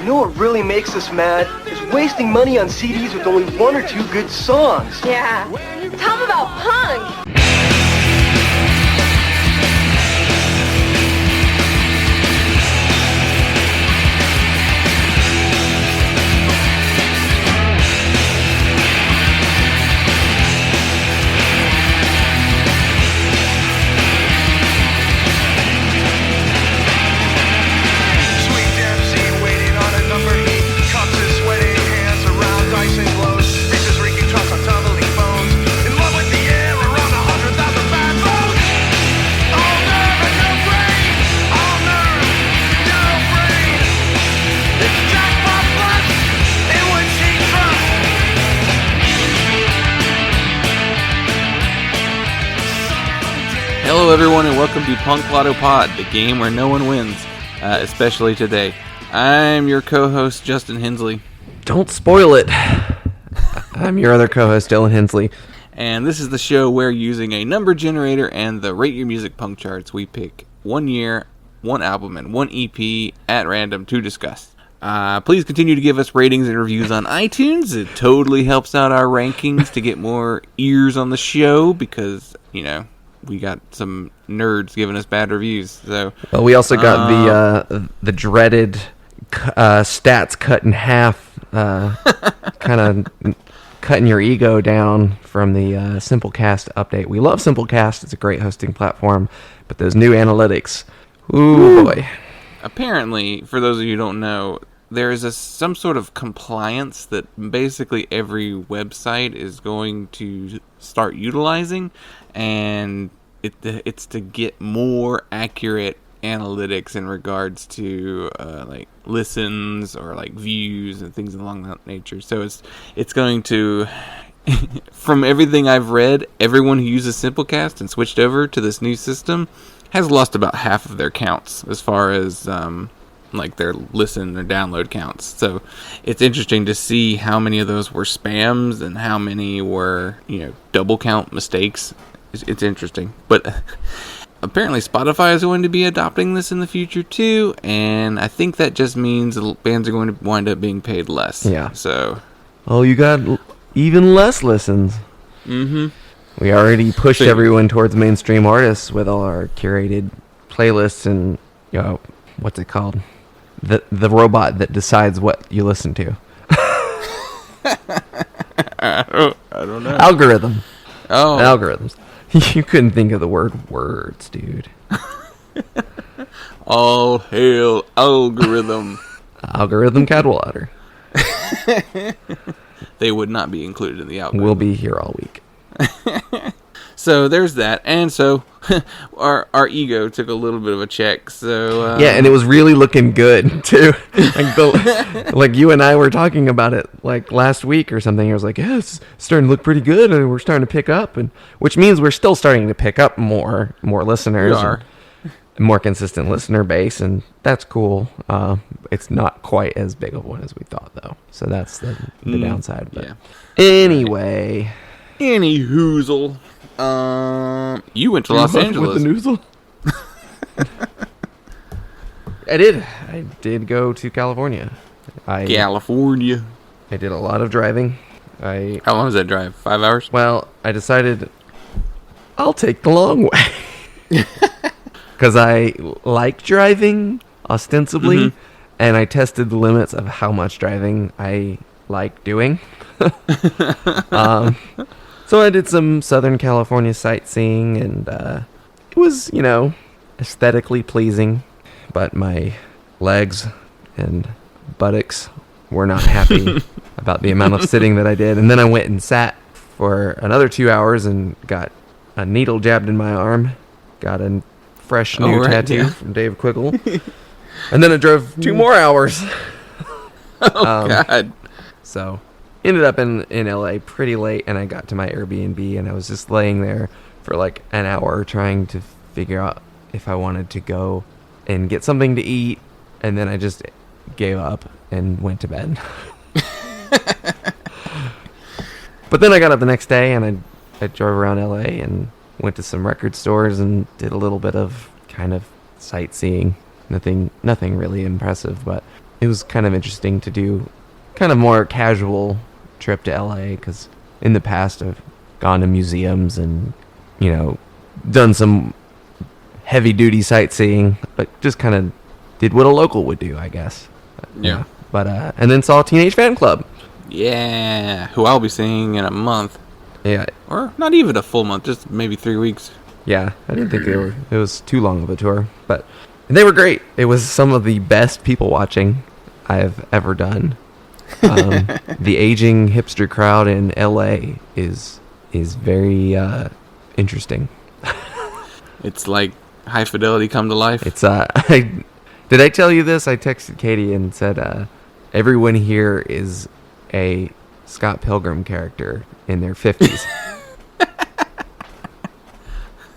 You know what really makes us mad? Is wasting money on CDs with only one or two good songs. Yeah. Tell them about punk. Hello everyone and welcome to punklottopod, the game where no one wins, especially today. I'm your co-host, Justin Hensley. Don't spoil it. I'm your other co-host, Dylan Hensley. And this is the show where, using a number generator and the Rate Your Music punk charts, we pick 1 year, 1 album, and 1 EP at random to discuss. Please continue to give us ratings and reviews on iTunes. It totally helps out our rankings to get more ears on the show because, you know, we got some nerds giving us bad reviews. So, well, we also got the dreaded stats cut in half, kind of cutting your ego down from the Simplecast update. We love Simplecast; it's a great hosting platform, but those new analytics, ooh boy! Apparently, for those of you who don't know, there is some sort of compliance that basically every website is going to start utilizing, and it's to get more accurate analytics in regards to like listens or like views and things along that nature. So it's going to, from everything I've read, everyone who uses Simplecast and switched over to this new system has lost about half of their counts as far as like their listen or download counts. So it's interesting to see how many of those were spams and how many were, you know, double count mistakes. It's interesting. But apparently Spotify is going to be adopting this in the future too, and I think that just means bands are going to wind up being paid less. Yeah. So, oh, you got even less listens. Mm-hmm. We already pushed everyone towards mainstream artists with all our curated playlists and, you know, what's it called? The robot that decides what you listen to. I don't know. Algorithm. Oh. Algorithms. You couldn't think of the word words, dude. All hail algorithm. Algorithm Cadwallader. They would not be included in the algorithm. We'll be here all week. So there's that, and so our ego took a little bit of a check. So yeah, and it was really looking good too. Like you and I were talking about it like last week or something. I was like, yeah, it's starting to look pretty good, and we're starting to pick up, and which means we're still starting to pick up more listeners, and more consistent listener base, and that's cool. It's not quite as big of one as we thought, though. So that's the downside. But yeah. Anyway, any hoozle. You went to Los Angeles. With the noozle? I did go to California. California. I did a lot of driving. How long was that drive? 5 hours? Well, I decided I'll take the long way. Because I like driving, ostensibly, and I tested the limits of how much driving I like doing. So I did some Southern California sightseeing, and it was, you know, aesthetically pleasing, but my legs and buttocks were not happy about the amount of sitting that I did. And then I went and sat for another 2 hours and got a needle jabbed in my arm, got a fresh new tattoo from Dave Quiggle, and then I drove 2 more hours. God. So ended up in LA pretty late, and I got to my Airbnb, and I was just laying there for like an hour trying to figure out if I wanted to go and get something to eat, and then I just gave up and went to bed. But then I got up the next day, and I drove around LA and went to some record stores and did a little bit of kind of sightseeing. Nothing really impressive, but it was kind of interesting to do kind of more casual trip to LA, because in the past I've gone to museums and, you know, done some heavy duty sightseeing, but just kind of did what a local would do, I guess. Yeah. But and then saw Teenage Fan Club. Yeah, who I'll be seeing in a month. Yeah. Or not even a full month, just maybe 3 weeks. Yeah, I didn't think it was too long of a tour, but they were great. It was some of the best people watching I've ever done. The aging hipster crowd in LA is very interesting. It's like High Fidelity come to life. It's did I tell you this? I texted Katie and said everyone here is a Scott Pilgrim character in their 50s.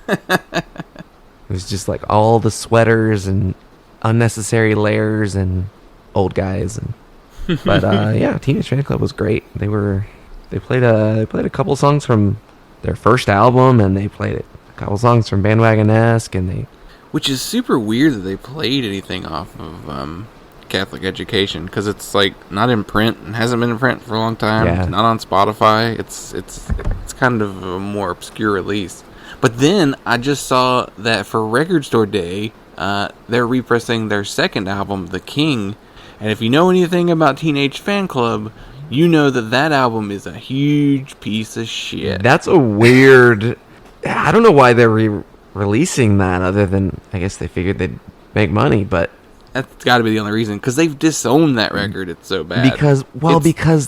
It was just like all the sweaters and unnecessary layers and old guys. But yeah, Teenage Fan Club was great. They played a couple songs from their first album, and they played a couple songs from Bandwagon-esque, and which is super weird that they played anything off of Catholic Education, because it's like not in print and hasn't been in print for a long time. Yeah. It's not on Spotify. It's kind of a more obscure release. But then I just saw that for Record Store Day, they're repressing their second album, The King. And if you know anything about Teenage Fan Club, you know that album is a huge piece of shit. That's a weird... I don't know why they're releasing that, other than I guess they figured they'd make money, but... That's got to be the only reason, because they've disowned that record. It's so bad. Because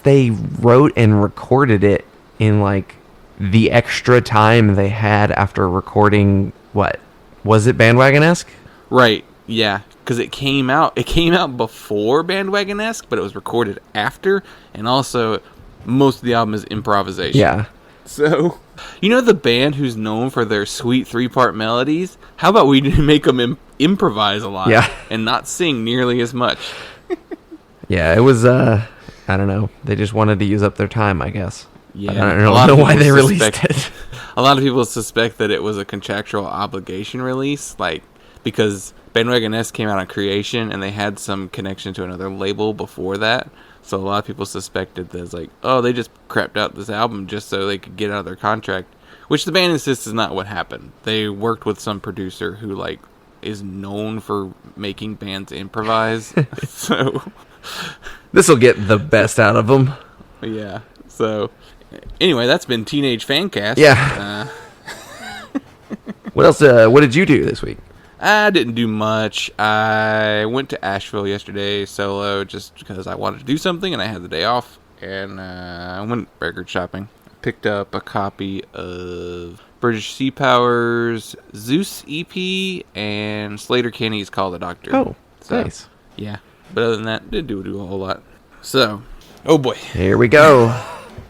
they wrote and recorded it in, like, the extra time they had after recording, what? Was it Bandwagon-esque? Right, yeah. Because it came out before Bandwagon-esque, but it was recorded after, and also most of the album is improvisation. Yeah. So, you know the band who's known for their sweet 3-part melodies? How about we make them improvise a lot, yeah, and not sing nearly as much? Yeah, it was, I don't know. They just wanted to use up their time, I guess. Yeah, I don't know why they released it. A lot of people suspect that it was a contractual obligation release, like, because Bandwagon-esque came out on Creation, and they had some connection to another label before that. So a lot of people suspected that it's like, oh, they just crapped out this album just so they could get out of their contract, which the band insists is not what happened. They worked with some producer who, like, is known for making bands improvise. So this will get the best out of them. Yeah. So anyway, that's been Teenage Fancast. Yeah. What else? What did you do this week? I didn't do much. I went to Asheville yesterday solo just because I wanted to do something and I had the day off. And I went record shopping. Picked up a copy of British Sea Power's Zeus EP and Slater Kenny's Call the Doctor. Oh, so, nice. Yeah. But other than that, didn't do a whole lot. So, oh boy. Here we go.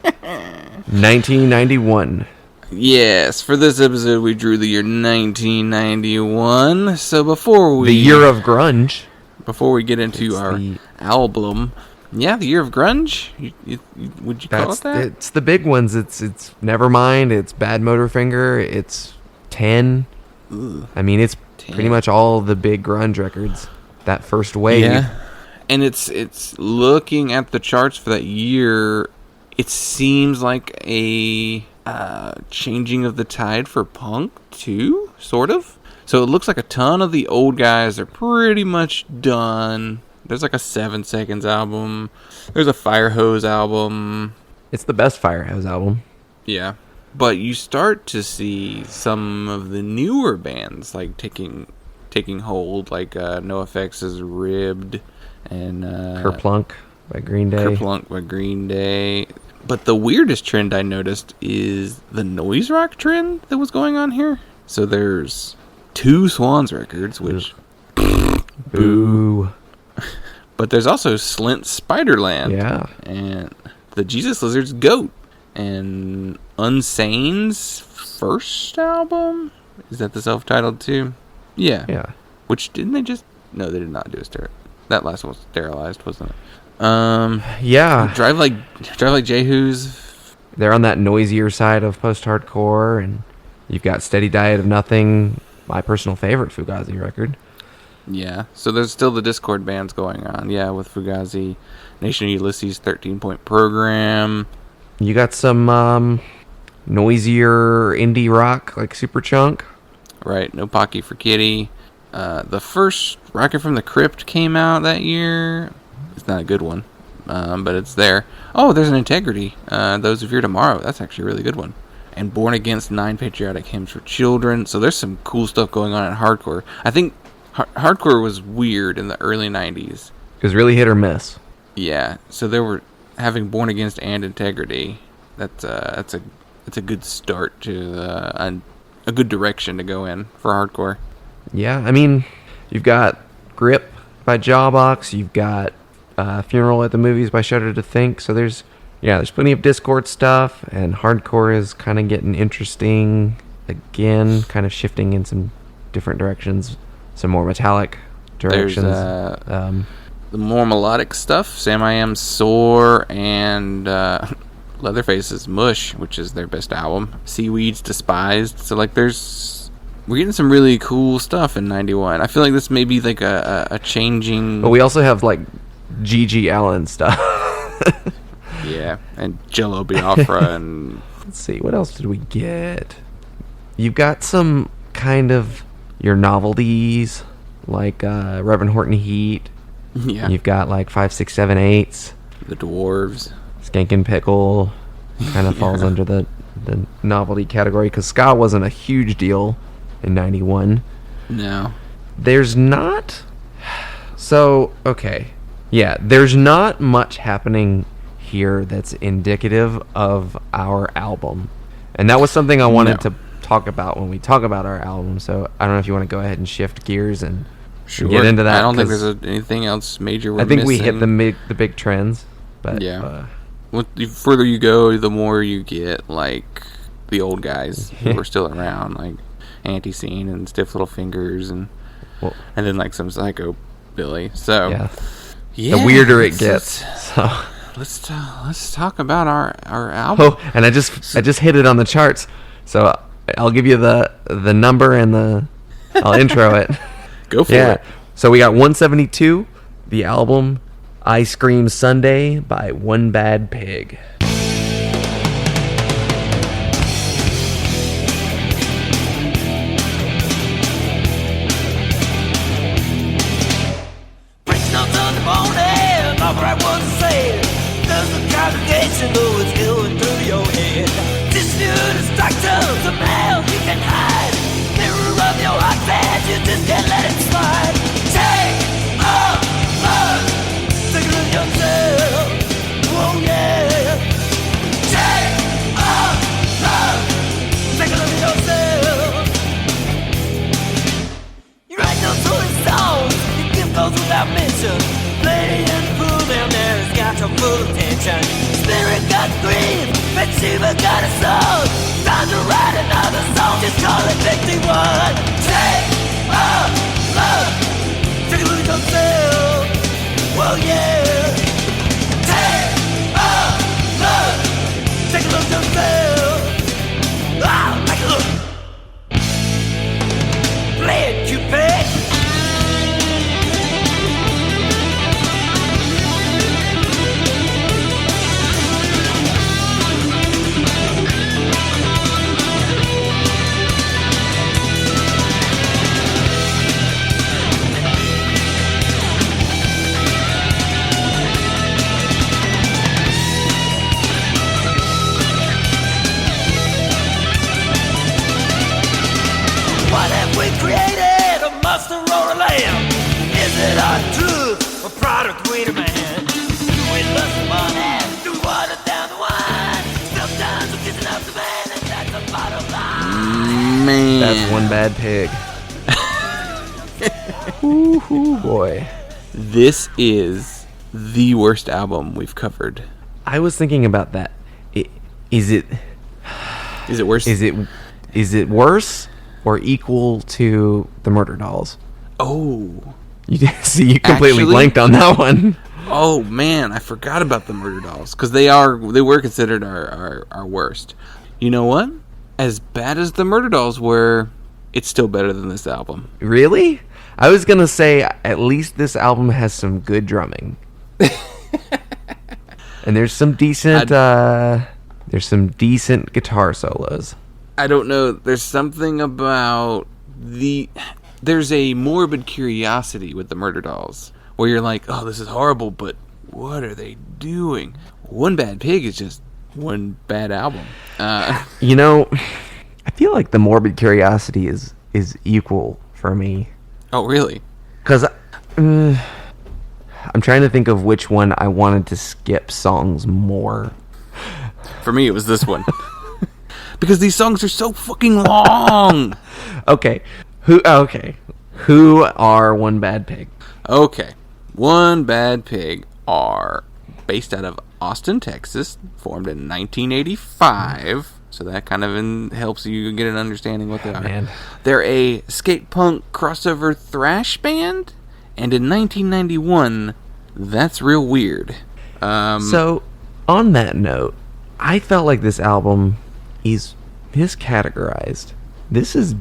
1991. Yes, for this episode we drew the year 1991. So the year of grunge. Before we get into our album, yeah, the year of grunge. Would you call it that? It's the big ones. It's Nevermind. It's Bad Motorfinger. It's 10. Ugh. I mean, it's 10. Pretty much all the big grunge records. That first wave. Yeah, and it's looking at the charts for that year. It seems like a changing of the tide for punk too, sort of. So it looks like a ton of the old guys are pretty much done. There's like a 7 Seconds album. There's a Firehose album. It's the best Firehose album. Yeah. But you start to see some of the newer bands like taking hold, like NoFX's Ribbed and Kerplunk by Green Day. But the weirdest trend I noticed is the noise rock trend that was going on here. So there's 2 Swans records, which... Boo. But there's also Slint's Spiderland. Yeah. And the Jesus Lizard's Goat. And Unsane's first album? Is that the self-titled too? Yeah. Yeah. Which, didn't they just... No, they did not do a that last one was Sterilized, wasn't it? Yeah. Drive Like Jehu's. They're on that noisier side of post-hardcore, and you've got Steady Diet of Nothing, my personal favorite Fugazi record. Yeah, so there's still the Discord bands going on. Yeah, with Fugazi, Nation of Ulysses, 13-Point Program. You got some noisier indie rock like Superchunk. Right, No Pocky for Kitty. The first Rocket from the Crypt came out that year. It's not a good one, but it's there. Oh, there's an Integrity. Those of Your Tomorrow. That's actually a really good one. And Born Against 9 Patriotic Hymns for Children. So there's some cool stuff going on in hardcore. I think hardcore was weird in the early 90s. It was really hit or miss. Yeah, so they were having Born Against and Integrity. That's a good start to a good direction to go in for hardcore. Yeah, I mean, you've got Grip by Jawbox. You've got Funeral at the Movies by Shudder to Think. So there's plenty of Discord stuff, and hardcore is kind of getting interesting again, kind of shifting in some different directions, some more metallic directions. There's the more melodic stuff, Sam I Am Sore, and Leatherface's Mush, which is their best album. Seaweed's Despised. So like we're getting some really cool stuff in 91. I feel like this may be like a changing... But we also have like G.G. Allen stuff. Yeah, and Jello Biafra and... Let's see, what else did we get? You've got some kind of your novelties, like Reverend Horton Heat. Yeah. You've got like 5, 6, 7, 8s. The Dwarves. Skankin' Pickle kind of falls under the novelty category, because ska wasn't a huge deal in 91. No. There's not... So, okay. Yeah, there's not much happening here that's indicative of our album. And that was something I wanted to talk about when we talk about our album. So I don't know if you want to go ahead and shift gears and get into that. I don't think there's anything else major we're I think missing. we hit the big trends. But yeah. The further you go, the more you get like the old guys who are still around, like Anti-Scene and Stiff Little Fingers, and then like some Psycho Billy. So yeah, the weirder it gets. So let's talk about our album. Oh, and I just hit it on the charts. So I'll give you the number and I'll intro it. Go for it. So we got 172, the album I Scream Sunday by One Bad Pig. Congregation always going through your head. This new distractions, a mail you can hide. Mirror of your heart bed, you just can't let it slide. Take a look, take a look at yourself. Oh yeah. Take a look, take a look at yourself. You write those holy songs, you give those without mention. Lady in the pool down there has got your full attention. Spirit got grief, but Shiva got a soul. Time to write another song, just call it 51. Take a look, take a look at yourself. Well, yeah. Take a look, take a look at yourself. Ah, take a look. Play it, Cupid. Created a monster or a lamb. Is it our truth or product we demand? Do we lust money? Do we water down the wine? Sometimes we're kissing up the man, and that's the bottom line. Man, that's One Bad Pig. Ooh, boy. This is the worst album we've covered. I was thinking about that. Is it worse? Is it worse or equal to the Murder Dolls? Oh, you completely blanked on that one. Oh man, I forgot about the Murder Dolls, because they were considered our worst. You know what? As bad as the Murder Dolls were, it's still better than this album. Really? I was gonna say at least this album has some good drumming, and there's some decent guitar solos. I don't know. There's something about there's a morbid curiosity with the Murder Dolls where you're like, oh, this is horrible, but what are they doing? One Bad Pig is just one bad album. You know, I feel like the morbid curiosity is equal for me. Oh, really? Because I'm trying to think of which one I wanted to skip songs more. For me, it was this one. Because these songs are so fucking long. Okay. Who are One Bad Pig? Okay. One Bad Pig are based out of Austin, Texas, formed in 1985. So that kind of helps you get an understanding what they are. Man. They're a skate punk crossover thrash band. And in 1991, that's real weird. So, on that note, I felt like this album is miscategorized. This is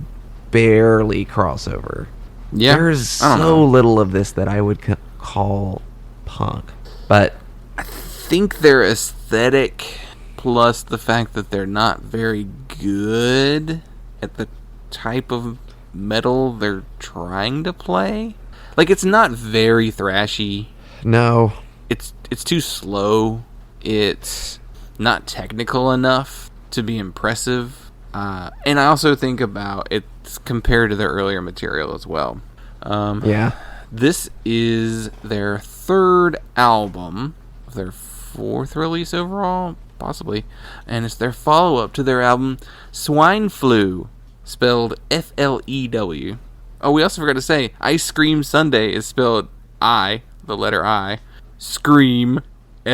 barely crossover. Yeah, There's I don't so know. little of this that I would call punk. But I think their aesthetic, plus the fact that they're not very good at the type of metal they're trying to play. Like, it's not very thrashy. no, It's too slow. It's not technical enough to be impressive. And I also think about it's compared to their earlier material as well. yeah. This is their third album, their fourth release overall, possibly, and it's their follow-up to their album Swine Flu, spelled Flew. Oh, we also forgot to say Ice Cream Sunday is spelled I, the letter I, Scream,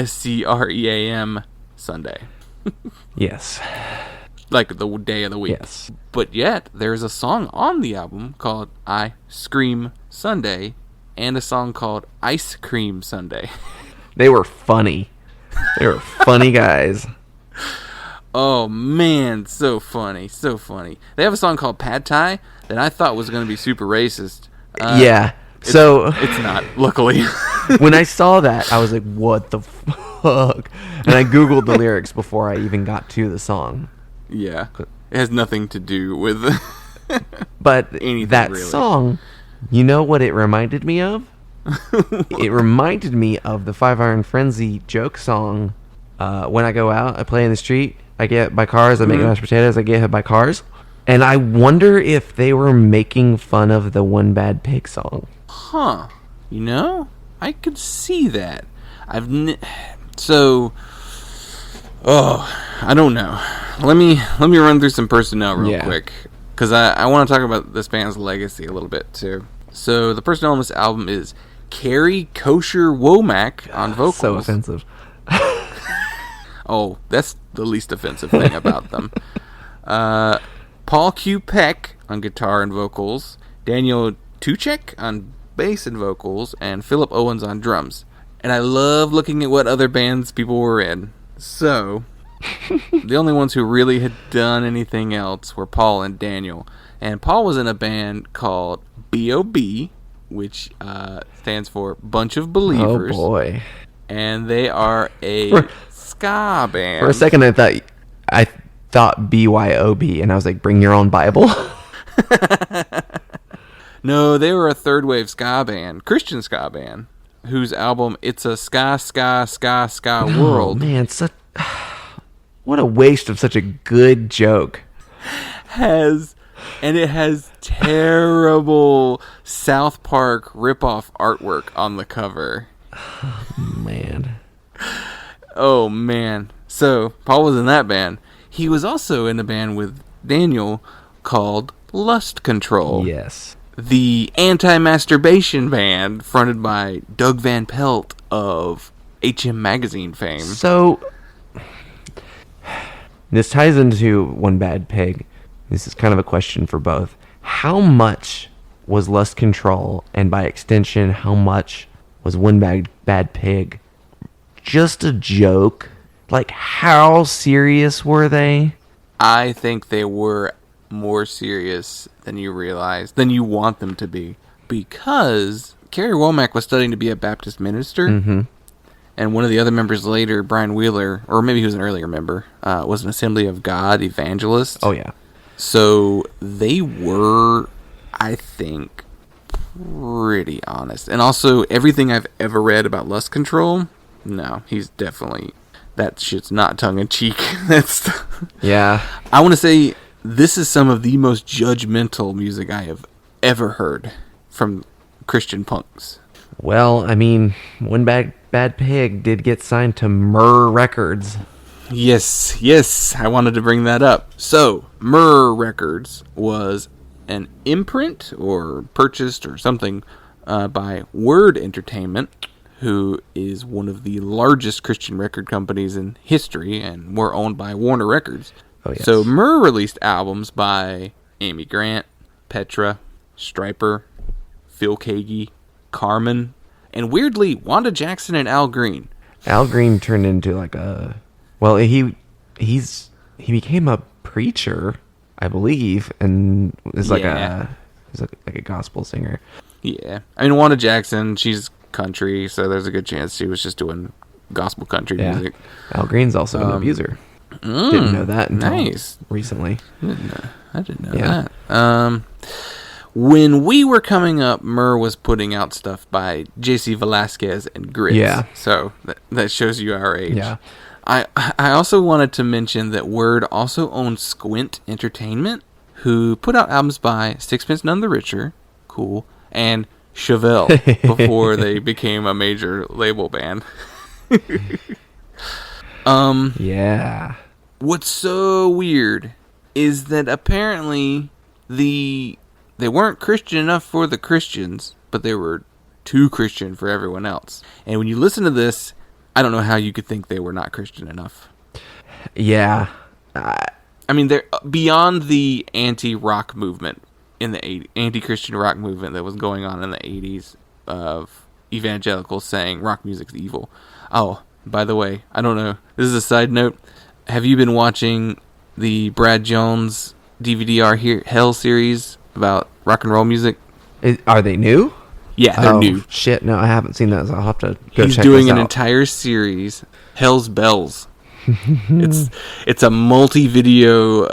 Scream, Sunday. Yes. Like the day of the week. Yes. But yet, there's a song on the album called I Scream Sunday, and a song called Ice Cream Sunday. They were funny. They were funny guys. Oh man, so funny, so funny. They have a song called Pad Thai that I thought was going to be super racist. Yeah. So It's not, luckily. when I saw that, I was like, what the fuck? And I Googled the lyrics before I even got to the song. Yeah. It has nothing to do with But anything, that really. song, you know what it reminded me of? It reminded me of the 5 Iron Frenzy joke song. When I go out, I play in the street, I get hit by cars, I make mashed potatoes, I get hit by cars. And I wonder if they were making fun of the One Bad Pig song. Huh. You know, I could see that. I don't know. Let me run through some personnel real quick, because I want to talk about this band's legacy a little bit too. So the personnel on this album is Carrie Kosher Womack on vocals. So offensive. Oh, that's the least offensive thing about them. Paul Q. Peck on guitar and vocals, Daniel Tuchek on bass and vocals, and Philip Owens on drums. And I love looking at what other bands people were in. So, the only ones who really had done anything else were Paul and Daniel. And Paul was in a band called B.O.B., which stands for Bunch of Believers. Oh boy. And they are a ska band. For a second I thought BYOB, and I was like, bring your own Bible? No, they were a third wave ska band, Christian ska band, whose album It's a Ska World. Oh, man, what a waste of such a good joke. has terrible South Park ripoff artwork on the cover. Man. Oh man. So Paul was in that band. He was also in a band with Daniel called Lust Control. Yes. The anti-masturbation band fronted by Doug Van Pelt of HM Magazine fame. So, this ties into One Bad Pig. This is kind of a question for both. How much was Lust Control, and by extension, how much was One Bad Pig just a joke? Like, how serious were they? I think they were more serious than you realize, than you want them to be. because Kerry Womack was studying to be a Baptist minister. Mm-hmm. And one of the other members later, Brian Wheeler, or maybe he was an earlier member, was an Assembly of God evangelist. Oh, yeah. So they were, I think, pretty honest. And also, everything I've ever read about lust control, no, he's definitely, that shit's not tongue-in-cheek. That's, Yeah. I want to say, this is some of the most judgmental music I have ever heard from Christian punks. Well, I mean, One Bad Pig did get signed to Myrrh Records. Yes, I wanted to bring that up. So, Myrrh Records was an imprint or purchased or something by Word Entertainment, who is one of the largest Christian record companies in history and were owned by Warner Records. Oh, yes. So, Myrrh released albums by Amy Grant, Petra, Stryper, Phil Keaggy, Carmen, and weirdly, Wanda Jackson and Al Green. Al Green turned into like a... Well, he became a preacher, I believe, and is like he's like a gospel singer. Yeah. I mean, Wanda Jackson, she's country, so there's a good chance she was just doing gospel country music. Al Green's also an abuser. Didn't know that until recently. I didn't know that. When we were coming up, Myrrh was putting out stuff by J.C. Velasquez and Grits. Yeah. So that shows you our age. Yeah. I also wanted to mention that Word also owns Squint Entertainment, who put out albums by Sixpence None the Richer, cool, and Chevelle before they became a major label band. Yeah. What's so weird is that apparently they weren't Christian enough for the Christians, but they were too Christian for everyone else. And when you listen to this, I don't know how you could think they were not Christian enough. Yeah. I mean, they're beyond the anti-rock movement in the 80s, anti-Christian rock movement that was going on in the 80s of evangelicals saying rock music's evil. Oh, by the way, I don't know. This is a side note. Have you been watching the Brad Jones DVD Hell series about rock and roll music? Are they new? Yeah, they're new. Shit, no, I haven't seen that, so I'll have to go He's check doing this an out. entire series, Hell's Bells. It's a multi-video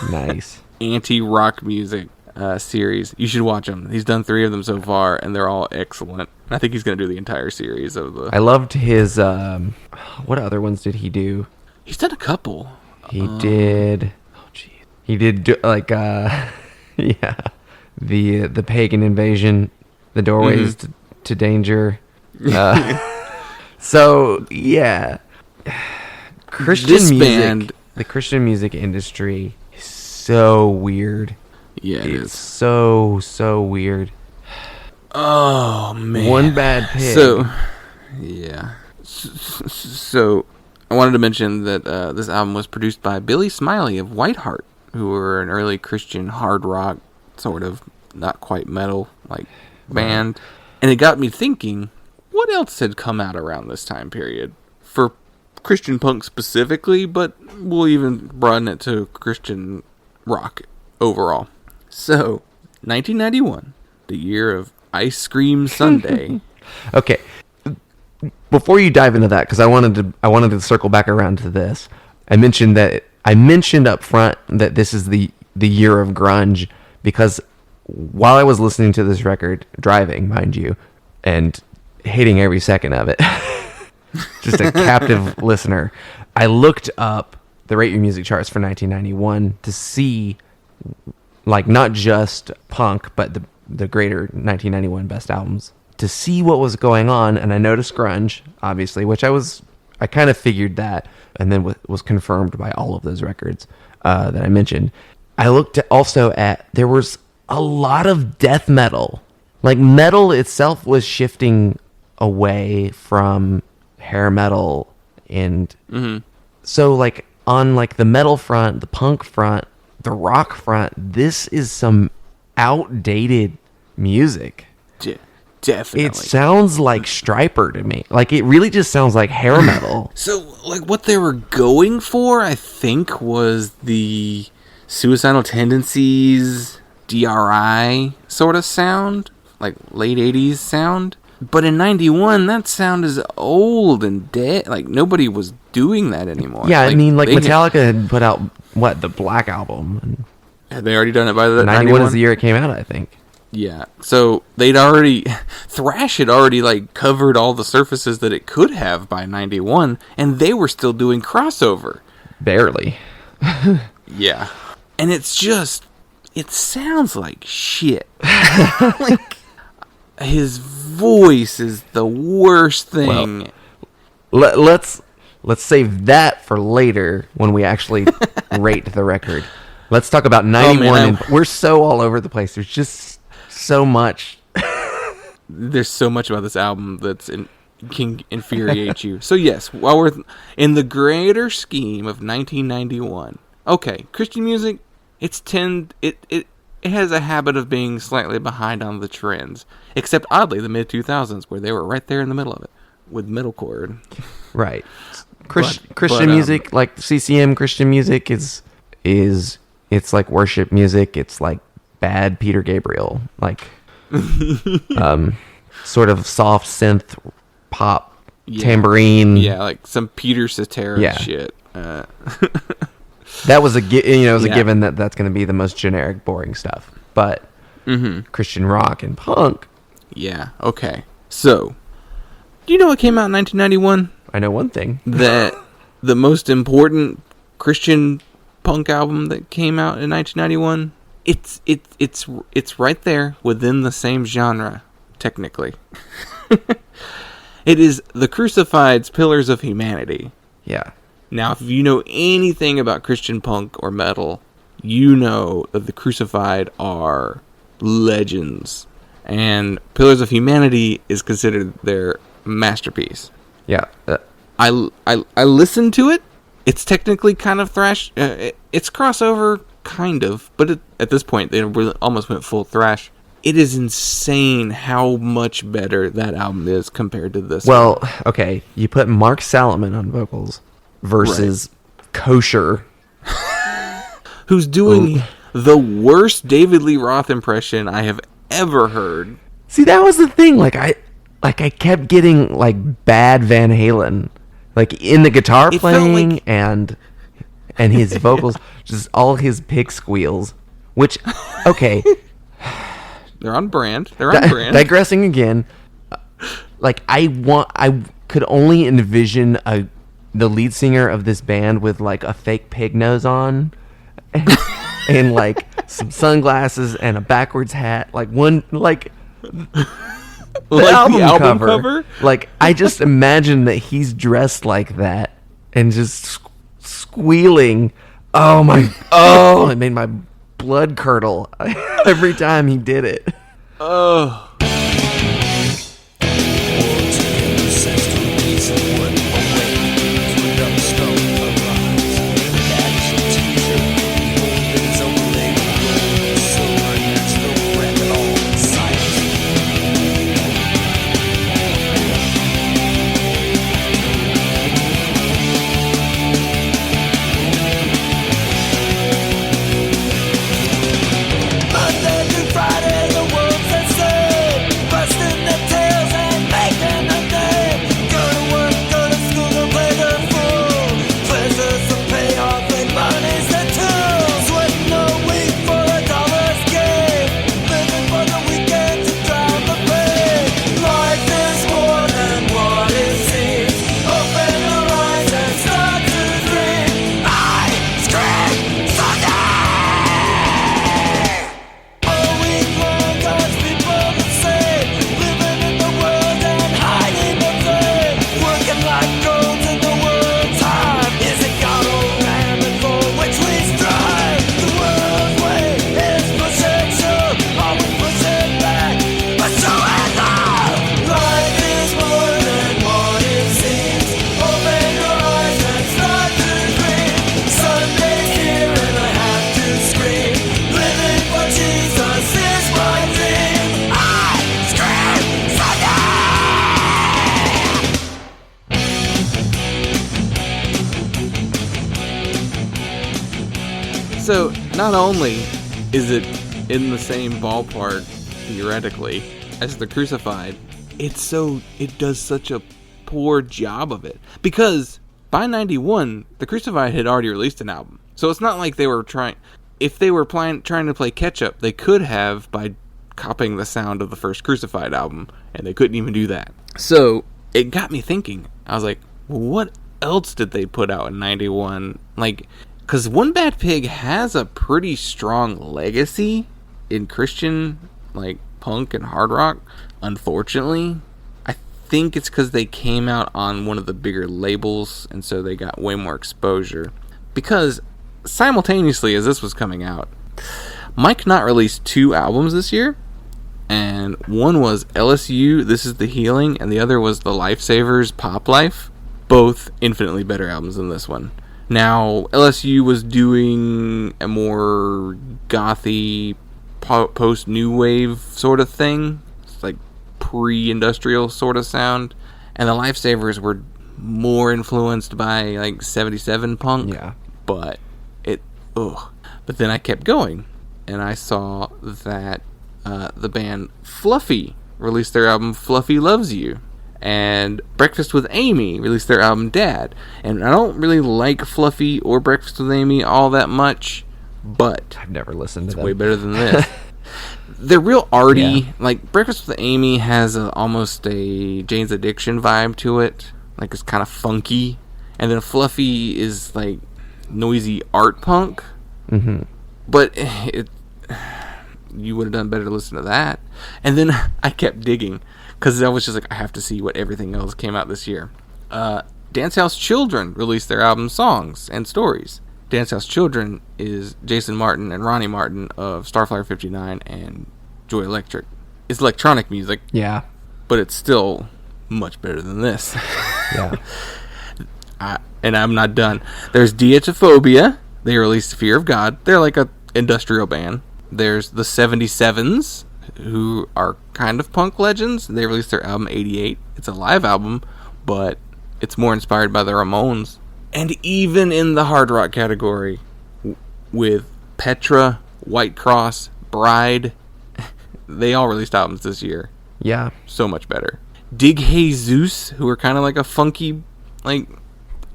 Nice. anti-rock music series. You should watch them. He's done 3 of them so far, and they're all excellent. I think he's going to do the entire series of the... I loved his... what other ones did he do? He's done a couple. He did... Oh, jeez. He did, like, yeah. The Pagan Invasion, The Doorways to Danger. So, yeah. This band... The Christian music industry is so weird. Yeah, it It's is. so weird. Oh, man. One Bad Pig. So, yeah. So, I wanted to mention that this album was produced by Billy Smiley of Whiteheart, who were an early Christian hard rock, sort of, not quite metal, like, band. And it got me thinking, what else had come out around this time period? For Christian punk specifically, but we'll even broaden it to Christian rock overall. So, 1991, the year of Ice Cream Sunday. Okay. Before you dive into that, because I wanted to circle back around to this. I mentioned up front that this is the year of grunge, because while I was listening to this record, driving, mind you, and hating every second of it, just a captive listener, I looked up the Rate Your Music charts for 1991 to see, like, not just punk, but the greater 1991 best albums, to see what was going on. And I noticed grunge, obviously, which I kind of figured that, and then was confirmed by all of those records that I mentioned. I looked also at, there was a lot of death metal. Like, metal itself was shifting away from hair metal, and so, like, on, like, the metal front, the punk front, the rock front, this is some outdated music. Definitely. It sounds like Stryper to me. Like, it really just sounds like hair metal. So, like, what they were going for, I think, was the Suicidal Tendencies, DRI sort of sound, like late 80s sound. But in 91, that sound is old and dead. Like, nobody was doing that anymore. Yeah, like, I mean, like, Metallica had put out, the Black Album. And had they already done it by the 91 is the year it came out, I think. Yeah, so thrash had already, like, covered all the surfaces that it could have by 91, and they were still doing crossover. Barely. Yeah. And it sounds like shit. Like, his voice is the worst thing. Well, let's save that for later when we actually rate the record. Let's talk about 91. We're so all over the place. There's just so much. There's so much about this album can infuriate you. So yes, while we're in the greater scheme of 1991, okay, Christian music, it has a habit of being slightly behind on the trends. Except oddly, the mid 2000s, where they were right there in the middle of it with metalcore. Right. Christian music, like CCM Christian music, is it's like worship music. It's like bad Peter Gabriel, like sort of soft synth pop tambourine. Yeah, like some Peter Cetera shit. That was a given that that's going to be the most generic, boring stuff. But Christian rock and punk. Yeah. Okay. So, do you know what came out in 1991? I know one thing. That the most important Christian punk album that came out in 1991. It's right there within the same genre, technically. It is The Crucified's Pillars of Humanity. Yeah. Now, if you know anything about Christian punk or metal, you know that the Crucified are legends. And Pillars of Humanity is considered their masterpiece. Yeah. I listened to it. It's technically kind of thrash. It's crossover, kind of. But at this point, they really almost went full thrash. It is insane how much better that album is compared to this one. Okay. You put Mark Salomon on vocals versus Kosher, who's doing the worst David Lee Roth impression I have ever heard. See, that was the thing. I kept getting like bad Van Halen, like in the guitar playing like... and his vocals, just all his pig squeals. Which, okay, they're on brand. Digressing again, I could only envision the lead singer of this band with like a fake pig nose on and like some sunglasses and a backwards hat, like the album cover. Like, I just imagine that he's dressed like that and just squealing. It made my blood curdle every time he did it. Oh. So, not only is it in the same ballpark theoretically, as the Crucified, it does such a poor job of it. Because by 91, the Crucified had already released an album. So it's not like they were trying... If they were trying to play catch-up, they could have by copying the sound of the first Crucified album, and they couldn't even do that. So it got me thinking. I was like, what else did they put out in 91? Like, because One Bad Pig has a pretty strong legacy in Christian, like, punk and hard rock. Unfortunately, I think it's because they came out on one of the bigger labels, and so they got way more exposure. Because simultaneously as this was coming out, Mike Knott released 2 albums this year, and one was LSU, This Is the Healing, and the other was The Lifesavers, Pop Life. Both infinitely better albums than this one. Now, LSU was doing a more gothy, post-new wave sort of thing. It's like pre-industrial sort of sound. And the Lifesavers were more influenced by like 77 punk. Yeah. But But then I kept going, and I saw that the band Fluffy released their album Fluffy Loves You. And Breakfast with Amy released their album Dad. And I don't really like Fluffy or Breakfast with Amy all that much, but I've never listened to them. It's way better than this. They're real arty. Yeah. Like, Breakfast with Amy has almost a Jane's Addiction vibe to it. Like, it's kind of funky. And then Fluffy is, like, noisy art punk. Mm-hmm. But you would have done better to listen to that. And then I kept digging, because I was just like, I have to see what everything else came out this year. Dance House Children released their album Songs and Stories. Dance House Children is Jason Martin and Ronnie Martin of Starflyer 59 and Joy Electric. It's electronic music. Yeah. But it's still much better than this. Yeah. And I'm not done. There's Dietophobia. They released Fear of God. They're like a industrial band. There's the 77s, who are kind of punk legends. They released their album 88. It's a live album, but it's more inspired by the Ramones. And even in the hard rock category, with Petra, White Cross, Bride, they all released albums this year. Yeah. So much better. Dig Jesus, who are kind of like a funky, like,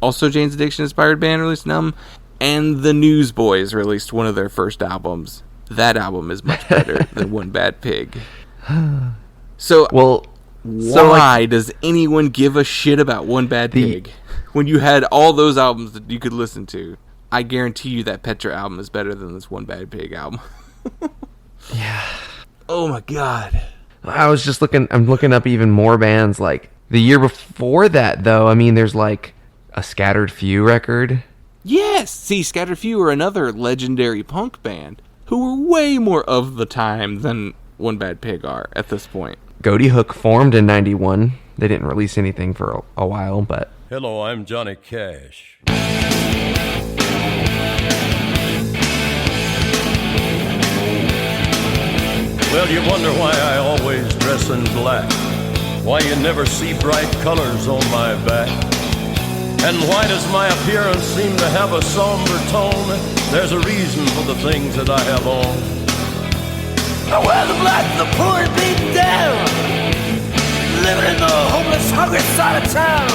also Jane's Addiction inspired band, released an album. And the Newsboys released one of their first albums. That album is much better than One Bad Pig. So, why does anyone give a shit about One Bad Pig when you had all those albums that you could listen to? I guarantee you that Petra album is better than this One Bad Pig album. Yeah. Oh my god. I was just I'm looking up even more bands. Like, the year before that, though, I mean, there's like a Scattered Few record. Yes! See, Scattered Few are another legendary punk band who were way more of the time than One Bad Pig are at this point. Goaty Hook formed in 91. They didn't release anything for a while, but... Hello, I'm Johnny Cash. Well, you wonder why I always dress in black, why you never see bright colors on my back, and why does my appearance seem to have a somber tone? There's a reason for the things that I have on. I wear the black, the poor and beaten down, living in the homeless, hungry side of town.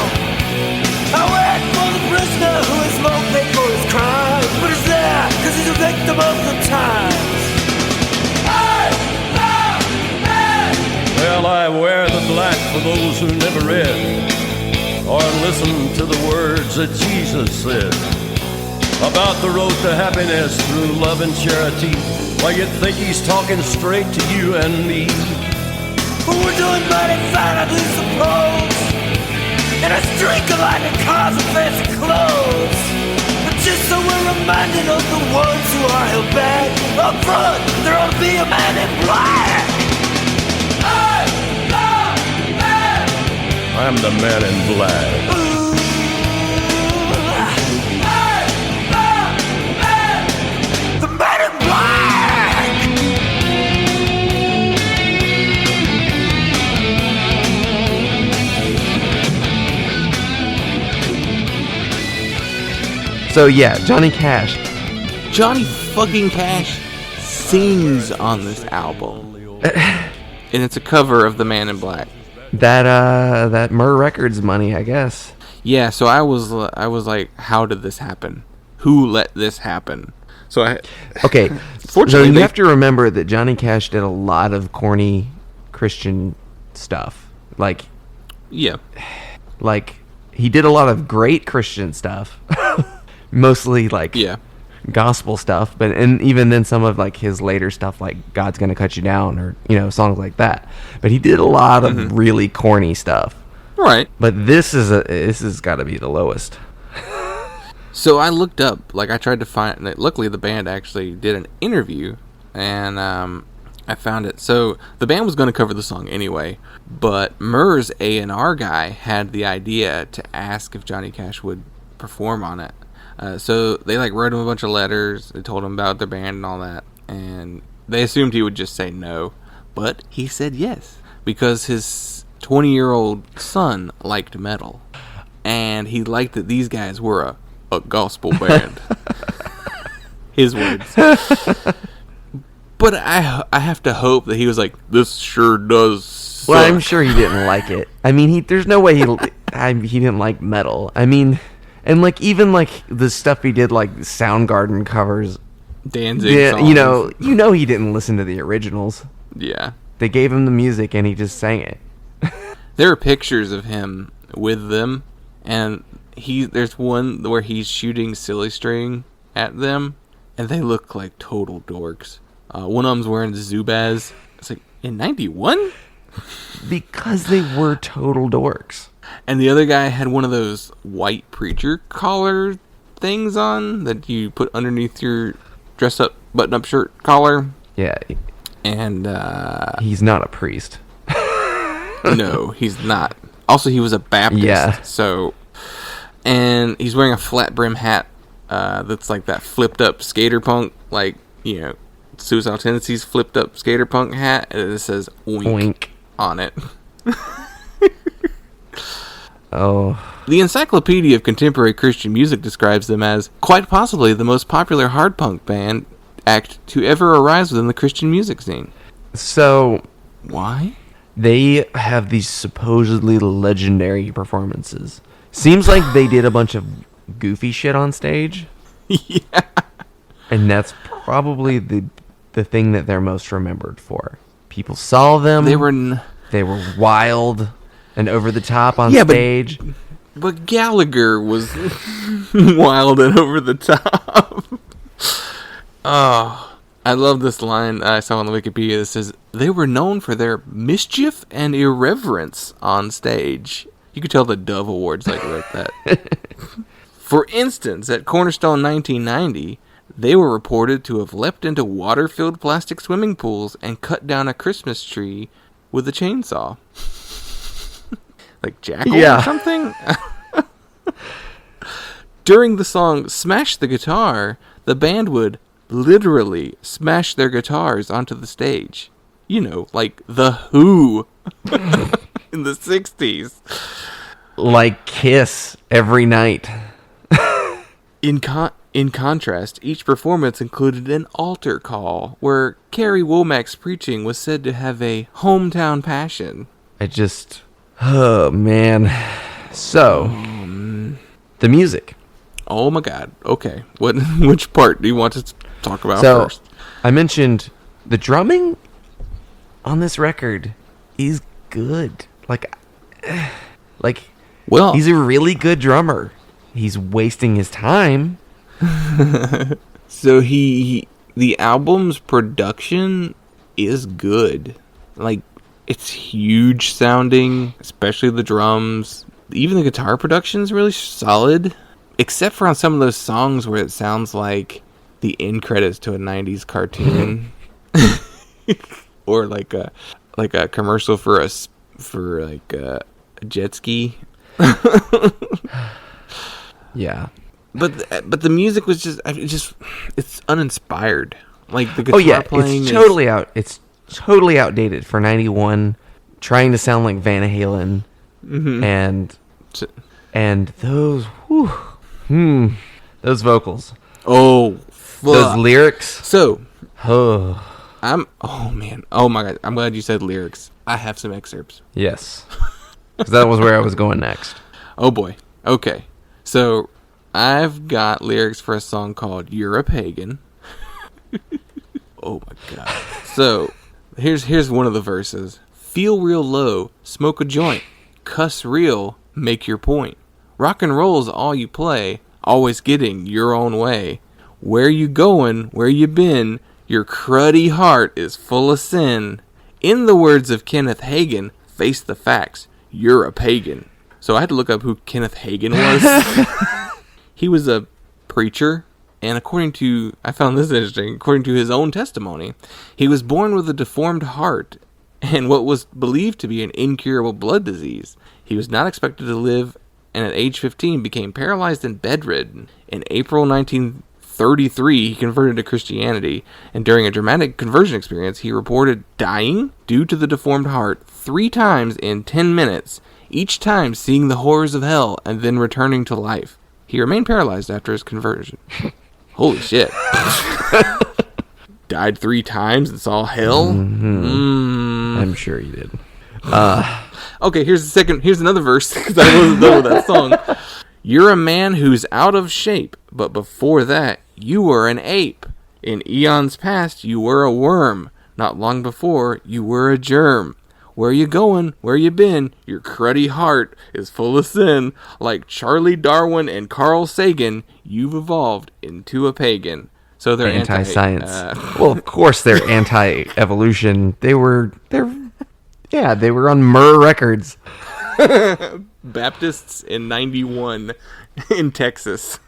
I wear it for the prisoner who is long paid for his crime, but is there because he's a victim of the times. Well, I wear the black for those who never read or listened to the words that Jesus said about the road to happiness through love and charity. Why, you'd think he's talking straight to you and me. But we're doing mighty fine, I do suppose, and I drink a lot of cars and fancy clothes. But just so we're reminded of the ones who are held back, up front, there ought to be a man in black. I'm the man in black. The man in black! So yeah, Johnny Cash. Johnny fucking Cash sings on this album. And it's a cover of The Man in Black. That Myrrh Records money, I guess. Yeah, so I was like, how did this happen? Who let this happen? So Okay, fortunately, so you have to remember that Johnny Cash did a lot of corny Christian stuff. Like yeah. he did a lot of great Christian stuff. Mostly like Yeah. gospel stuff, and even then some of like his later stuff like God's Gonna Cut You Down, or songs like that. But he did a lot of really corny stuff. Right. But this has got to be the lowest. So I looked up, like I tried to find, luckily the band actually did an interview, and I found it. So the band was going to cover the song anyway, but Myrrh's A&R guy had the idea to ask if Johnny Cash would perform on it. So they like wrote him a bunch of letters, they told him about their band and all that, and they assumed he would just say no, but he said yes, because his 20-year-old son liked metal, and he liked that these guys were a gospel band. His words. But I have to hope that he was like, this sure does suck. Well, I'm sure he didn't like it. I mean, there's no way he didn't like metal. I mean, and like even like the stuff he did, like Soundgarden covers, Danzig songs. songs. He didn't listen to the originals. Yeah. They gave him the music and he just sang it. There are pictures of him with them, and there's one where he's shooting silly string at them, and they look like total dorks. One of them's wearing Zubaz. It's like, in 91? Because they were total dorks. And the other guy had one of those white preacher collar things on that you put underneath your dress-up button-up shirt collar. Yeah. And, he's not a priest. no, he's not. Also, he was a Baptist. Yeah. So, and he's wearing a flat brim hat that's like that flipped up skater punk, like, Suicidal Tendencies flipped up skater punk hat, and it says Oink on it. Oh. The Encyclopedia of Contemporary Christian Music describes them as quite possibly the most popular hard punk band act to ever arise within the Christian music scene. So, why? They have these supposedly legendary performances. Seems like they did a bunch of goofy shit on stage. Yeah. And that's probably the thing that they're most remembered for. People saw them. They were wild and over the top on stage. But Gallagher was wild and over the top. Oh, I love this line I saw on the Wikipedia that says, they were known for their mischief and irreverence on stage. You could tell the Dove Awards wrote that. For instance, at Cornerstone 1990, they were reported to have leapt into water-filled plastic swimming pools and cut down a Christmas tree with a chainsaw. Like Jackal or something? During the song Smash the Guitar, the band would literally smash their guitars onto the stage. Like The Who in the 60s. Like Kiss every night. In contrast, each performance included an altar call, where Kerry Womack's preaching was said to have a hometown passion. Oh, man. So, the music. Oh my god. Okay. Which part do you want to talk about first? I mentioned the drumming on this record is good. Well, he's a really good drummer. He's wasting his time. So the album's production is good. It's huge sounding, especially the drums. Even the guitar production is really solid, except for on some of those songs where it sounds like the end credits to a 90s cartoon. Or like a commercial for a jet ski. Yeah. But the music was it's uninspired. Like the guitar playing it's totally outdated for 91, trying to sound like Van Halen. Mm-hmm. And those those vocals. Oh, fuck. Those lyrics. So, Oh man. Oh my god. I'm glad you said lyrics. I have some excerpts. Yes. Because that was where I was going next. Oh boy. Okay. So I've got lyrics for a song called "You're a Pagan." Oh my god. So here's one of the verses. Feel real low, smoke a joint, cuss real, make your point. Rock and roll's all you play, always getting your own way. Where you going, where you been, your cruddy heart is full of sin. In the words of Kenneth Hagin, face the facts, you're a pagan. So I had to look up who Kenneth Hagin was. He was a preacher, and I found this interesting, according to his own testimony, he was born with a deformed heart and what was believed to be an incurable blood disease. He was not expected to live, and at age 15 became paralyzed and bedridden. In April 1933, he converted to Christianity, and during a dramatic conversion experience, he reported dying due to the deformed heart 3 times in 10 minutes, each time seeing the horrors of hell and then returning to life. He remained paralyzed after his conversion. Holy shit. Died 3 times and saw hell? Mm-hmm. I'm sure he did. Okay, here's another verse, because I wasn't done with that song. You're a man who's out of shape, but before that, you were an ape. In eons past, you were a worm. Not long before, you were a germ. Where you going? Where you been? Your cruddy heart is full of sin. Like Charlie Darwin and Carl Sagan, you've evolved into a pagan. So they're anti-science. Well, of course they're anti-evolution. They were on Murr Records. Baptists in 91 in Texas.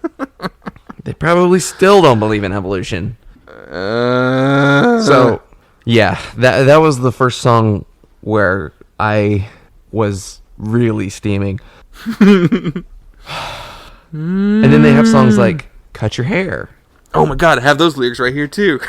They probably still don't believe in evolution. So, yeah, that was the first song where I was really steaming. And then they have songs like Cut Your Hair. Oh my god, I have those lyrics right here too.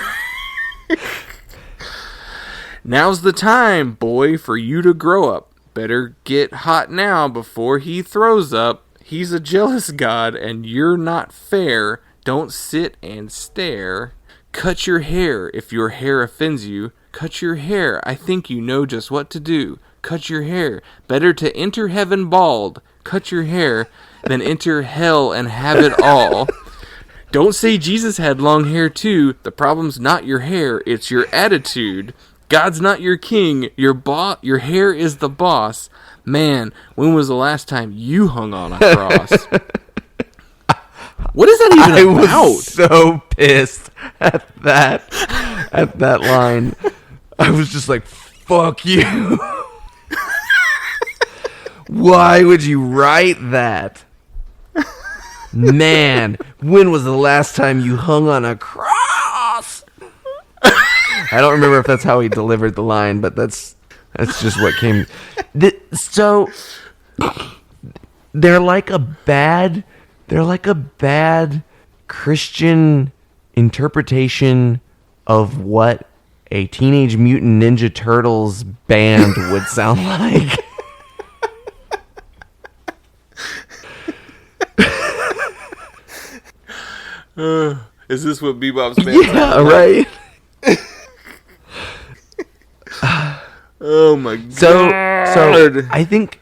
Now's the time, boy, for you to grow up. Better get hot now before he throws up. He's a jealous god and you're not fair. Don't sit and stare. Cut your hair if your hair offends you. Cut your hair, I think you know just what to do. Cut your hair, better to enter heaven bald. Cut your hair, than enter hell and have it all. Don't say Jesus had long hair too. The problem's not your hair, it's your attitude. God's not your king, your hair is the boss. Man, when was the last time you hung on a cross? What is that even about? I was so pissed at that line. I was just like, fuck you. Why would you write that? Man, when was the last time you hung on a cross? I don't remember if that's how he delivered the line, but that's just what came. So they're like a bad Christian interpretation of what a Teenage Mutant Ninja Turtles band would sound like. Is this what Bebop's band Yeah, right. Oh my god. So I think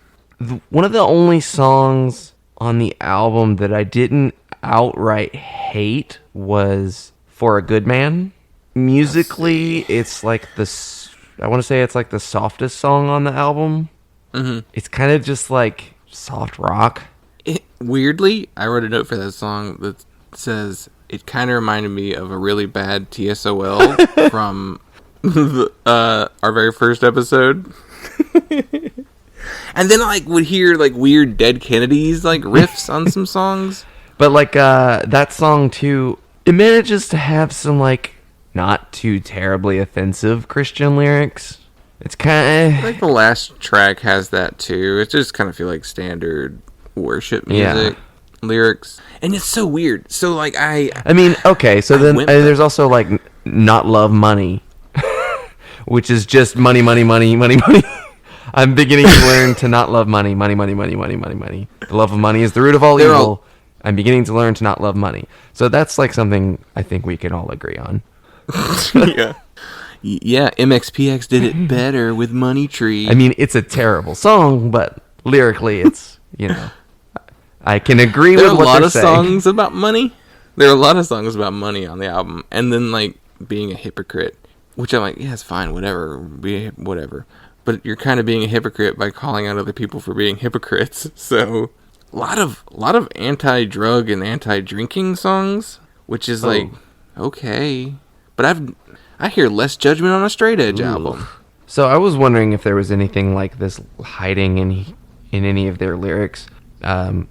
one of the only songs on the album that I didn't outright hate was For a Good Man. Musically, it's like I want to say it's like the softest song on the album. Mm-hmm. It's kind of just like soft rock. Weirdly, I wrote a note for that song that says it kind of reminded me of a really bad TSOL from our very first episode. And then I would hear like weird Dead Kennedys like riffs on some songs. But like that song too, it manages to have some like not too terribly offensive Christian lyrics. It's kind of like the last track has that too. It just kind of feel like standard worship music lyrics, and it's so weird. So like I mean, okay, so then there's also like Not Love Money, which is just money. I'm beginning to learn to not love money. Money. The love of money is the root of all evil. I'm beginning to learn to not love money. So that's like something I think we can all agree on. Yeah, MXPX did it better with Money Tree. I mean, it's a terrible song, but lyrically, it's, I can agree there with are what a lot they're of saying. songs about money. There are a lot of songs about money on the album, and then like being a hypocrite, which I'm like, yeah, it's fine, whatever, whatever. But you're kind of being a hypocrite by calling out other people for being hypocrites. So, a lot of anti-drug and anti-drinking songs, which is like, okay, but I hear less judgment on a straight edge album. So I was wondering if there was anything like this hiding in any of their lyrics. I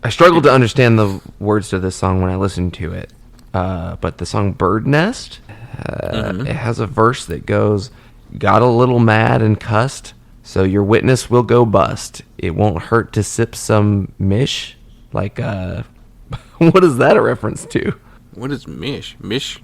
struggled to understand the words to this song when I listened to it. But the song Bird Nest, it has a verse that goes, got a little mad and cussed, so your witness will go bust. It won't hurt to sip some mish. Like, what is that a reference to? What is mish? Mish?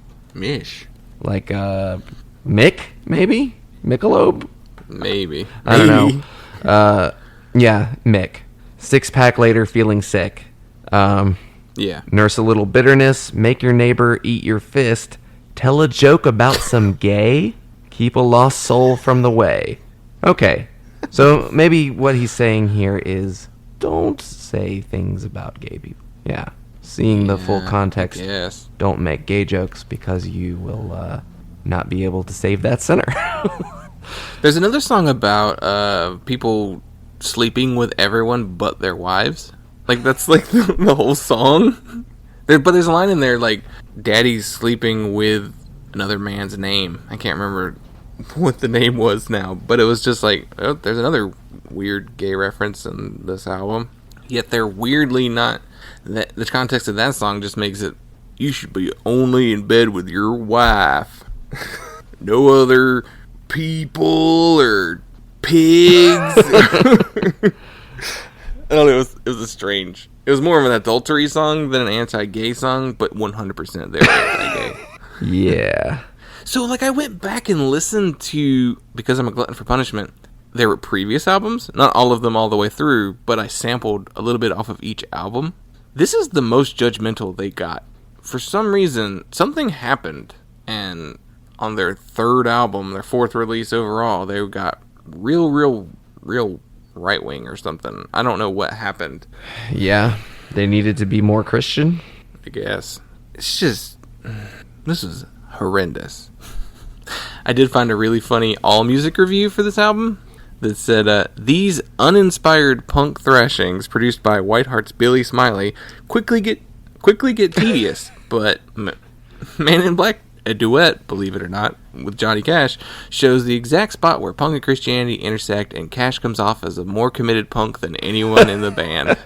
Like, Mick, maybe? Michelob? Maybe. I don't know. Yeah, Mick. 6-pack later, feeling sick. Yeah. Nurse a little bitterness, make your neighbor eat your fist, tell a joke about some gay, keep a lost soul from the way. Okay, so maybe what he's saying here is don't say things about gay people. Yeah, seeing the full context, yes. Don't make gay jokes because you will not be able to save that sinner. There's another song about people sleeping with everyone but their wives. Like, that's like the whole song. But there's a line in there like, daddy's sleeping with another man's name. I can't remember what the name was now, but it was just like, oh, there's another weird gay reference in this album. Yet they're weirdly not. The context of that song just makes it, you should be only in bed with your wife. No other people or pigs. I don't know, it was a strange. It was more of an adultery song than an anti-gay song, but 100% they were anti-gay. Yeah. So, like, I went back and listened to, because I'm a glutton for punishment, there were previous albums, not all of them all the way through, but I sampled a little bit off of each album. This is the most judgmental they got. For some reason, something happened, and on their third album, their fourth release overall, they got real right-wing or something. I don't know what happened. Yeah, they needed to be more Christian. I guess. It's just, this is horrendous. I did find a really funny AllMusic review for this album that said, these uninspired punk thrashings produced by Whiteheart's Billy Smiley quickly get tedious, but Man in Black, a duet, believe it or not, with Johnny Cash, shows the exact spot where punk and Christianity intersect, and Cash comes off as a more committed punk than anyone in the band.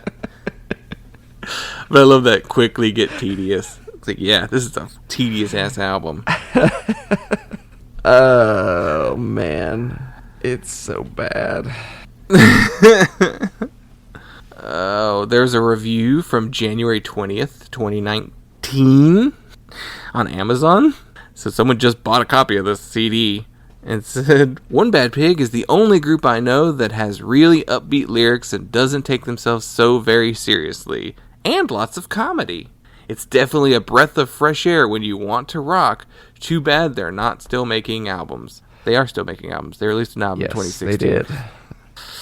But I love that quickly get tedious. It's like, yeah, this is a tedious-ass album. Oh, man. It's so bad. Oh, there's a review from January 20th, 2019 on Amazon. So someone just bought a copy of this CD and said, One Bad Pig is the only group I know that has really upbeat lyrics and doesn't take themselves so very seriously. And lots of comedy. It's definitely a breath of fresh air when you want to rock. Too bad they're not still making albums. They are still making albums. They released an album in 2016. They did.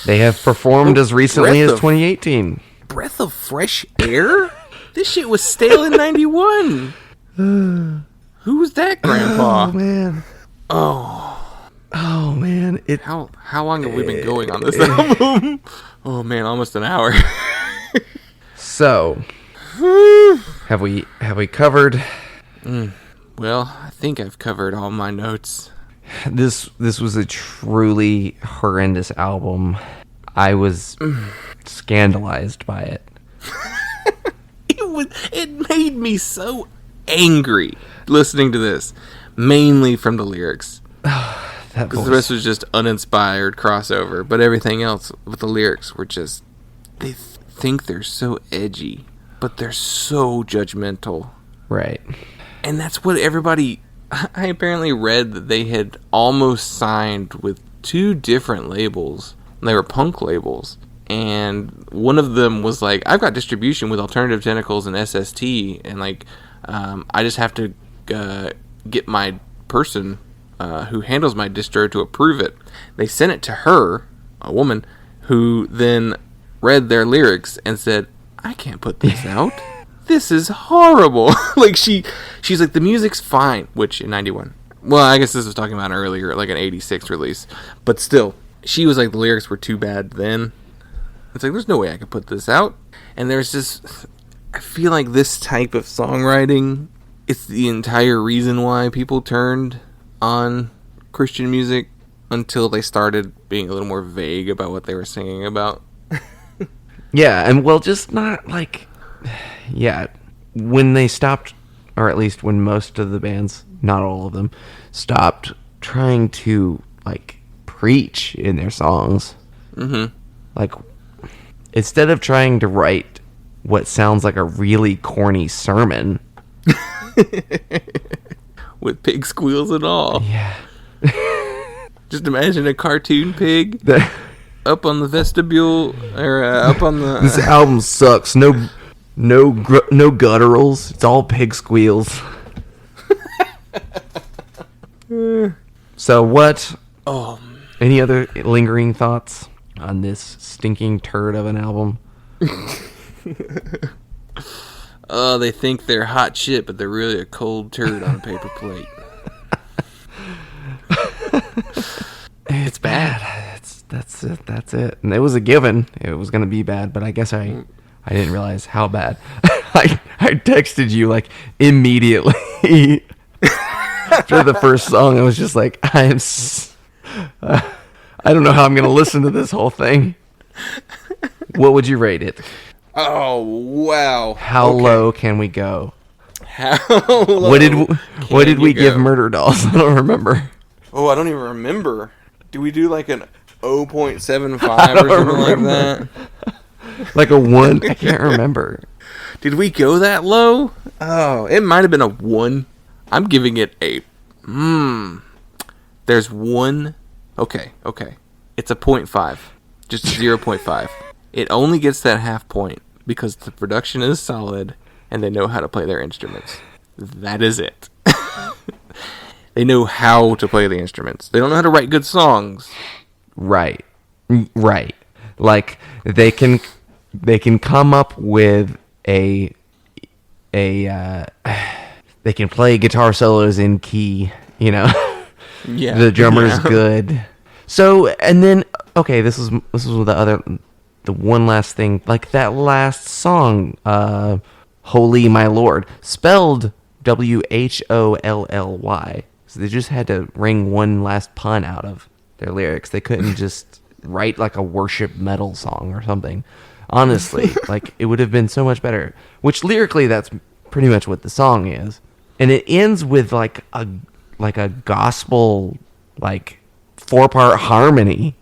They have performed as recently as 2018. Breath of fresh air? This shit was stale in 91. Who's that, Grandpa? Oh, man. Oh, man. How long have we been going on this album? Oh, man, almost an hour. So, have we covered? Well, I think I've covered all my notes. This was a truly horrendous album. I was scandalized by it. It made me so angry listening to this, mainly from the lyrics. Because the rest was just uninspired crossover, but everything else with the lyrics were just, they think they're so edgy, but they're so judgmental. Right. And that's what everybody... I apparently read that they had almost signed with 2 different labels. They were punk labels. And one of them was like, I've got distribution with Alternative Tentacles and SST, and like, I just have to get my person who handles my distro to approve it. They sent it to her, a woman, who then read their lyrics and said, I can't put this out. This is horrible. Like, she's like, the music's fine, which in 91. Well, I guess this was talking about earlier, like an 86 release. But still, she was like, the lyrics were too bad then. It's like, there's no way I could put this out. And there's just, I feel like this type of songwriting, it's the entire reason why people turned on Christian music until they started being a little more vague about what they were singing about. Yeah, and well, just not like, yeah, when they stopped, or at least when most of the bands, not all of them, stopped trying to, like, preach in their songs. Mm-hmm. Like, instead of trying to write what sounds like a really corny sermon. With pig squeals and all. Yeah. Just imagine a cartoon pig up on the vestibule, or up on the... This album sucks. No gutturals. It's all pig squeals. So what... Oh. Any other lingering thoughts on this stinking turd of an album? They think they're hot shit, but they're really a cold turd on a paper plate. It's bad. That's it. And it was a given. It was going to be bad, but I guess I didn't realize how bad. I texted you like immediately after the first song. I was just like, I don't know how I'm going to listen to this whole thing. What would you rate it? Oh, wow. How low can we go? How low What did we give Murder Dolls? I don't remember. Oh, I don't even remember. Do we do like an 0.75 or something like that? Like a 1? I can't remember. Did we go that low? Oh, it might have been a 1. I'm giving it a... There's one... Okay. It's a 0.5. Just 0.5. It only gets that half point because the production is solid and they know how to play their instruments. That is it. They know how to play the instruments. They don't know how to write good songs. Right. Like they can come up with they can play guitar solos in key, you know. Yeah. The drummer's good. So, and then okay, this was the one last thing, like that last song, Holy My Lord, spelled WHOLLY. So they just had to wring one last pun out of their lyrics. They couldn't just write like a worship metal song or something. Honestly, like it would have been so much better. Which lyrically, that's pretty much what the song is, and it ends with like a gospel, like 4-part harmony.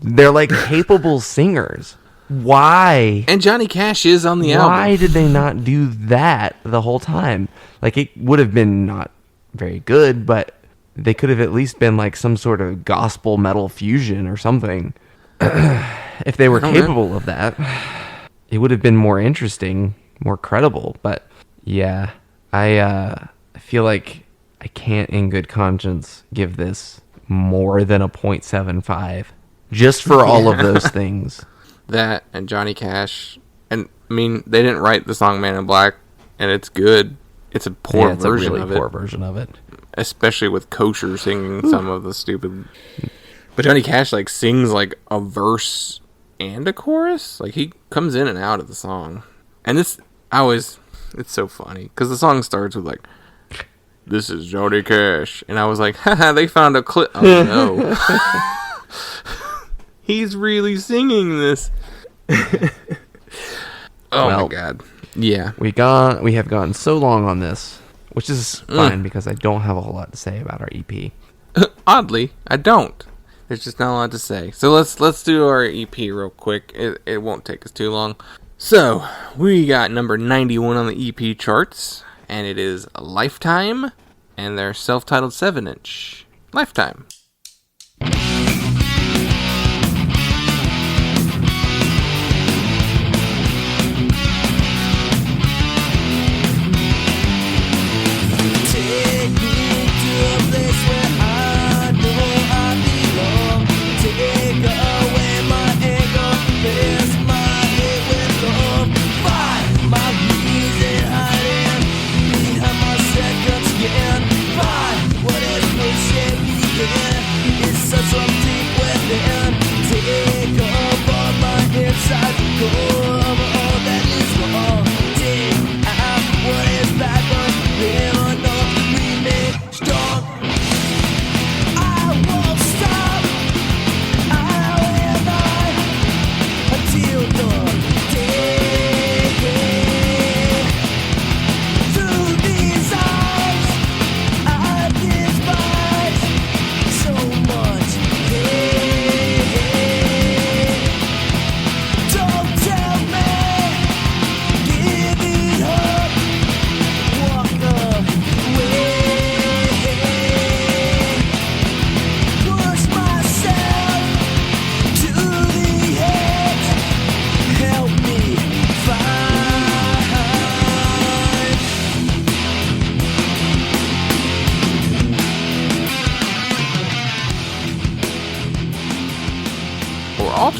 They're like capable singers. Why? And Johnny Cash is on the album. Why did they not do that the whole time? Like, it would have been not very good, but they could have at least been like some sort of gospel metal fusion or something. If they were capable of that, it would have been more interesting, more credible. But yeah, I feel like I can't in good conscience give this more than a 0.75 just for all of those things. That and Johnny Cash, and I mean, they didn't write the song "Man in Black," and it's good. It's a poor version of it. Poor version of it, especially with Kosher singing some of the stupid. But Johnny Cash like sings like a verse and a chorus. Like he comes in and out of the song, and it's so funny because the song starts with like, "This is Johnny Cash," and I was like, "Haha, they found a clip." Oh no. He's really singing this. My god. Yeah. We have gone so long on this, which is fine because I don't have a whole lot to say about our EP. Oddly, I don't. There's just not a lot to say. So let's do our EP real quick. It won't take us too long. So, we got number 91 on the EP charts, and it is Lifetime and their self-titled 7-inch. Lifetime. Take me to a place where I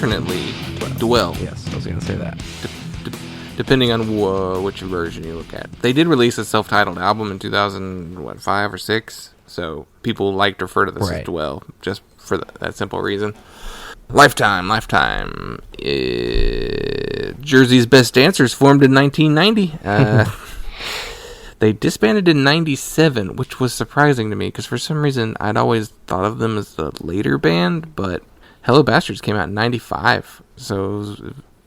alternately Dwell. Yes, I was going to say that. Depending on which version you look at. They did release a self-titled album in 2005 or 6, so people like to refer to this as Dwell, just for that simple reason. Lifetime. Jersey's Best Dancers formed in 1990. They disbanded in 97, which was surprising to me, because for some reason I'd always thought of them as the later band, but Hello Bastards came out in 95, so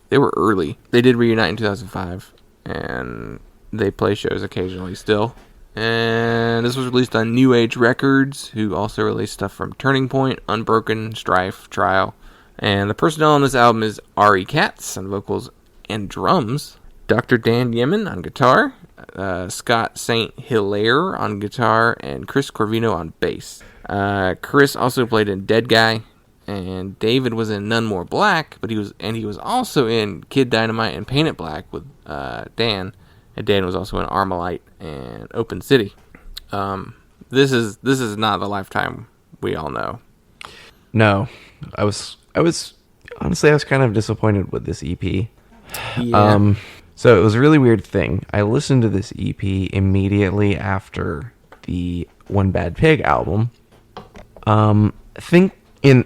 they were early. They did reunite in 2005, and they play shows occasionally still. And this was released on New Age Records, who also released stuff from Turning Point, Unbroken, Strife, Trial. And the personnel on this album is Ari Katz on vocals and drums, Dr. Dan Yemin on guitar, Scott St. Hilaire on guitar, and Chris Corvino on bass. Chris also played in Dead Guy, and David was in None More Black, but he was also in Kid Dynamite and Paint It Black with Dan, and Dan was also in Armalite and Open City. This is not the Lifetime we all know. No, I was honestly kind of disappointed with this EP. Yeah. So it was a really weird thing. I listened to this EP immediately after the One Bad Pig album. And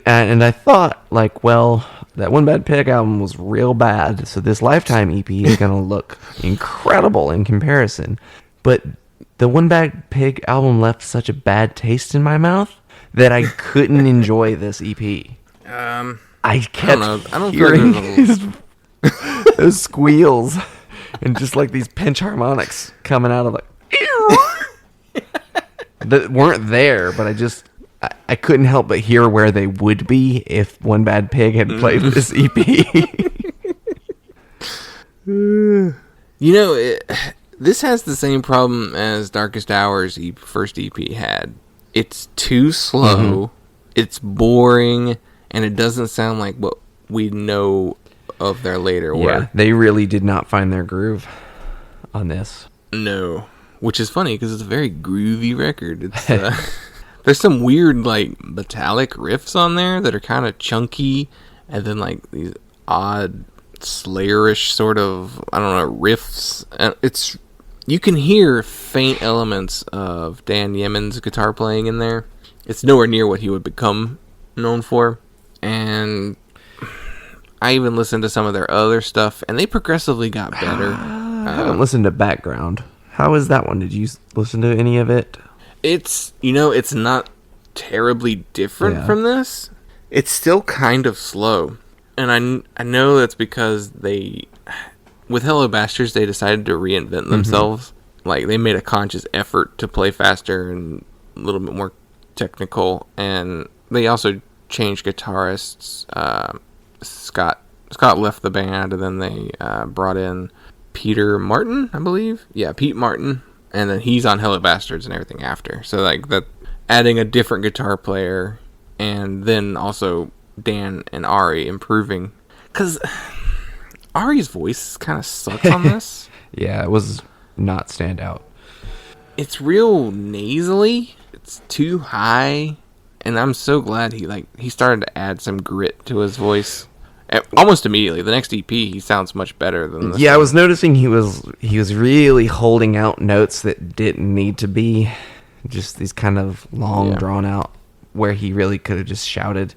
I thought, like, well, that One Bad Pig album was real bad, so this Lifetime EP is going to look incredible in comparison. But the One Bad Pig album left such a bad taste in my mouth that I couldn't enjoy this EP. I kept hearing those squeals and just like these pinch harmonics coming out of like that weren't there, but I couldn't help but hear where they would be if One Bad Pig had played this EP. This has the same problem as Darkest Hours' first EP had. It's too slow, it's boring, and it doesn't sound like what we know of their later work. Yeah, they really did not find their groove on this. No, which is funny because it's a very groovy record. It's there's some weird like metallic riffs on there that are kind of chunky, and then like these odd Slayerish sort of riffs. And you can hear faint elements of Dan Yemin's guitar playing in there. It's nowhere near what he would become known for, and I even listened to some of their other stuff, and they progressively got better. I haven't listened to Background. How is that one? Did you listen to any of it? It's not terribly different from this. It's still kind of slow. And I know that's because with Hello Bastards, they decided to reinvent themselves. Like, they made a conscious effort to play faster and a little bit more technical. And they also changed guitarists. Scott left the band, and then they brought in Peter Martin, I believe. Yeah, Pete Martin. And then he's on Hello Bastards and everything after. So, like, that adding a different guitar player, and then also Dan and Ari improving. Because Ari's voice kind of sucks on this. Yeah, it was not stand out. It's real nasally. It's too high. And I'm so glad he started to add some grit to his voice. Almost immediately. The next EP, he sounds much better than this. Yeah, I was noticing he was really holding out notes that didn't need to be. Just these kind of long, drawn out, where he really could have just shouted.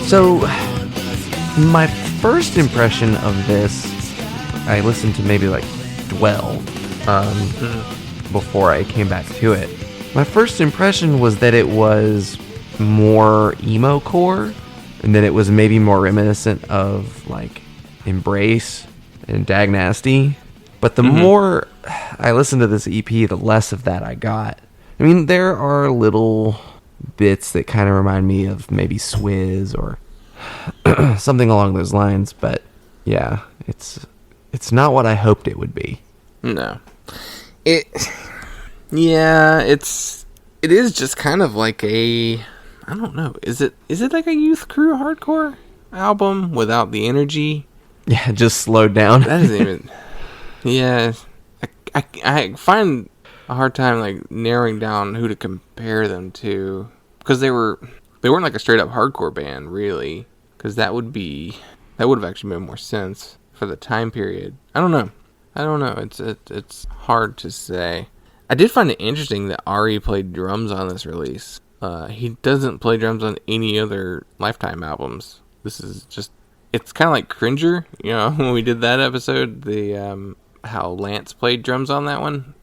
So, my first impression of this, I listened to maybe like 12 before I came back to it. My first impression was that it was more emo core, and that it was maybe more reminiscent of like Embrace and Dag Nasty. But the more I listened to this EP, the less of that I got. I mean, there are little bits that kind of remind me of maybe Swizz or something along those lines, but yeah, it's not what I hoped it would be. No. It is just kind of like a, I don't know, is it like a Youth Crew hardcore album without the energy? Yeah, just slowed down. That isn't even, yeah, I find a hard time like narrowing down who to compare them to, because they weren't like a straight up hardcore band really, because that would have actually made more sense for the time period. I don't know. It's hard to say. I did find it interesting that Ari played drums on this release. He doesn't play drums on any other Lifetime albums. This is just, it's kind of like Cringer, you know, when we did that episode, the how Lance played drums on that one.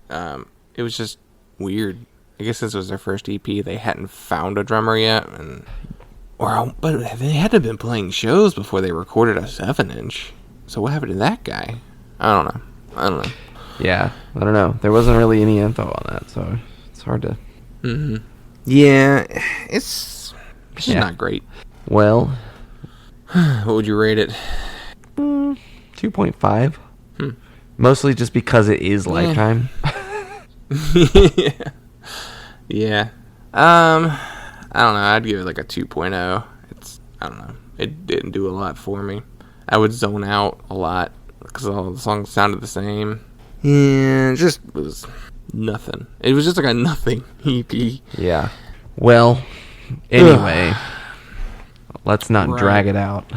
It was just weird. I guess this was their first EP. They hadn't found a drummer yet, but they had to have been playing shows before they recorded a 7-inch. So what happened to that guy? I don't know. Yeah, I don't know. There wasn't really any info on that, so it's hard to... Mm-hmm. Yeah, it's just not great. Well... What would you rate it? 2.5. Mostly just because it is Lifetime. Yeah. I don't know. I'd give it like a 2.0. I don't know. It didn't do a lot for me. I would zone out a lot because all the songs sounded the same. Yeah, it just was nothing. It was just like a nothing EP. Yeah. Well, anyway, let's not drag it out.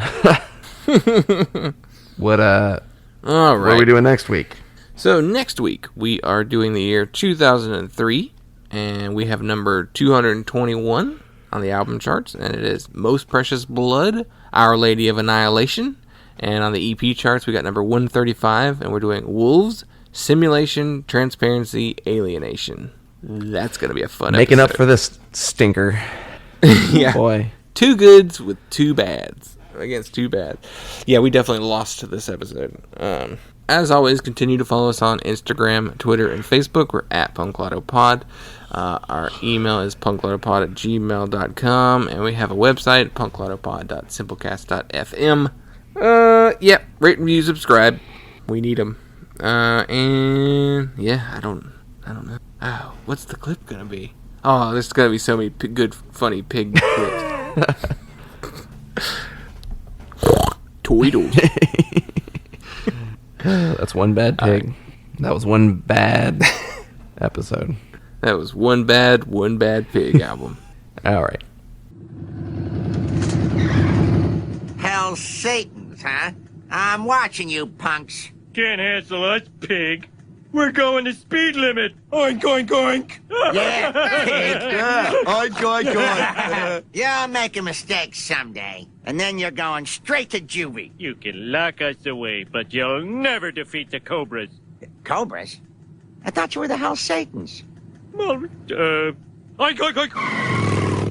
What all right. What are we doing next week? So next week we are doing the year 2003, and we have number 221 on the album charts, and it is Most Precious Blood, Our Lady of Annihilation. And on the EP charts, we got number 135, and we're doing Wolves, Simulation, Transparency, Alienation. That's going to be a fun Making episode. up for this stinker. Yeah. Boy. 2 goods with 2 bads. Against 2 bad. Yeah, we definitely lost to this episode. As always, continue to follow us on Instagram, Twitter, and Facebook. We're at punklottopod. Our email is punklottopod@gmail.com, and we have a website, punklottopod.simplecast.fm. Rate, review, subscribe. We need them. And yeah, I don't know. Oh, what's the clip gonna be? Oh, there's gonna be so many good, funny pig clips. Tweedles. That's one bad pig. Right. That was one bad episode. That was one bad pig album. All right. Hell Satans, huh? I'm watching you, punks. Can't handle us, pig. We're going the speed limit. Oink, oink, oink. Yeah, pig. Oink, oink, oink. You'll make a mistake someday, and then you're going straight to juvie. You can lock us away, but you'll never defeat the Cobras. Cobras? I thought you were the Hell Satans. Well, oink, oink, oink.